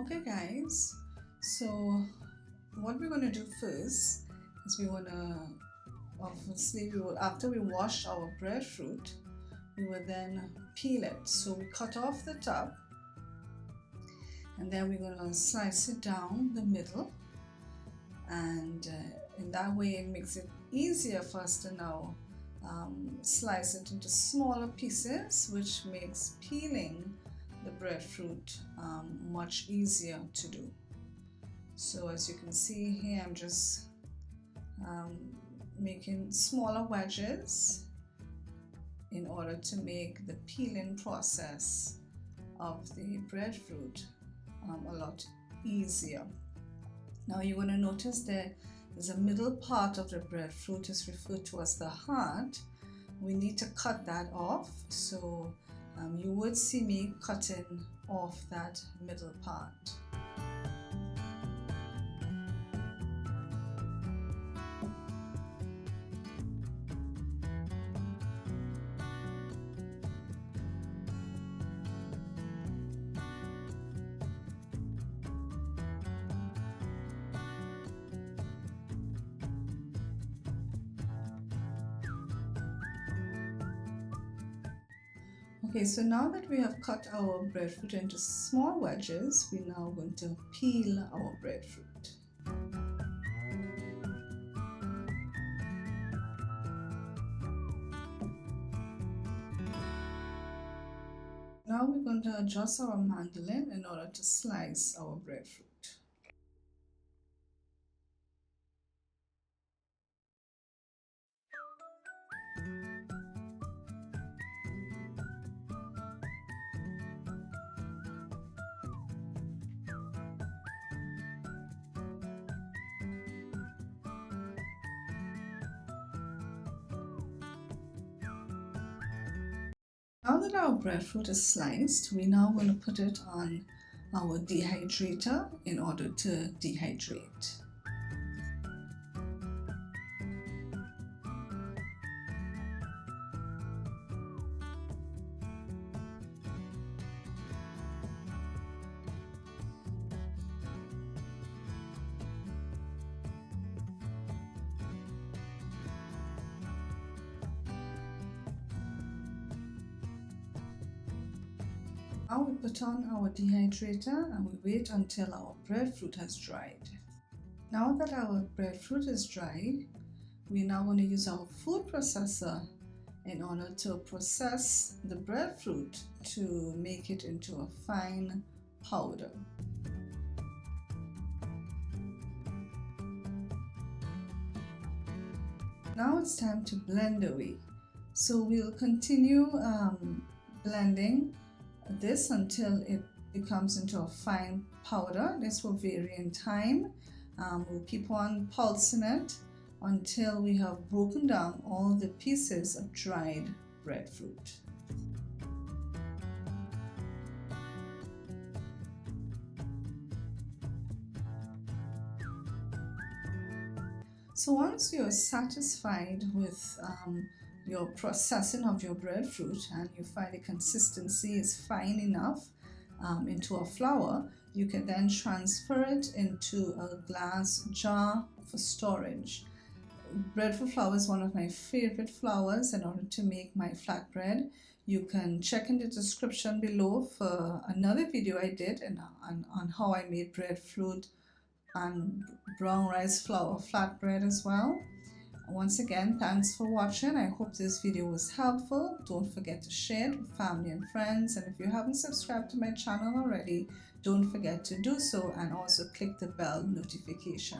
Okay guys, so what we're going to do first is we want to obviously after we wash our breadfruit, we will then peel it. So we cut off the top and then we're going to slice it down the middle, and in that way it makes it easier for us to now slice it into smaller pieces, which makes peeling the breadfruit much easier to do. So as you can see here, I'm just making smaller wedges in order to make the peeling process of the breadfruit a lot easier. Now you're going to notice there's a middle part of the breadfruit is referred to as the heart. We need to cut that off, so you would see me cutting off that middle part. Okay, so now that we have cut our breadfruit into small wedges, we're now going to peel our breadfruit. Now we're going to adjust our mandolin in order to slice our breadfruit. Now that our breadfruit is sliced, we're now going to put it on our dehydrator in order to dehydrate. Now we put on our dehydrator and we wait until our breadfruit has dried. Now that our breadfruit is dry, we're now going to use our food processor in order to process the breadfruit to make it into a fine powder. Now it's time to blend away. So we'll continue blending this until it becomes into a fine powder. This will vary in time. We'll keep on pulsing it until we have broken down all the pieces of dried breadfruit. So once you're satisfied with your processing of your breadfruit and you find the consistency is fine enough into a flour, you can then transfer it into a glass jar for storage. Breadfruit flour is one of my favorite flours in order to make my flatbread. You can check in the description below for another video I did on how I made breadfruit and brown rice flour flatbread as well. Once again, thanks for watching. I hope this video was helpful. Don't forget to share it with family and friends, and if you haven't subscribed to my channel already, don't forget to do so, and also click the bell notification.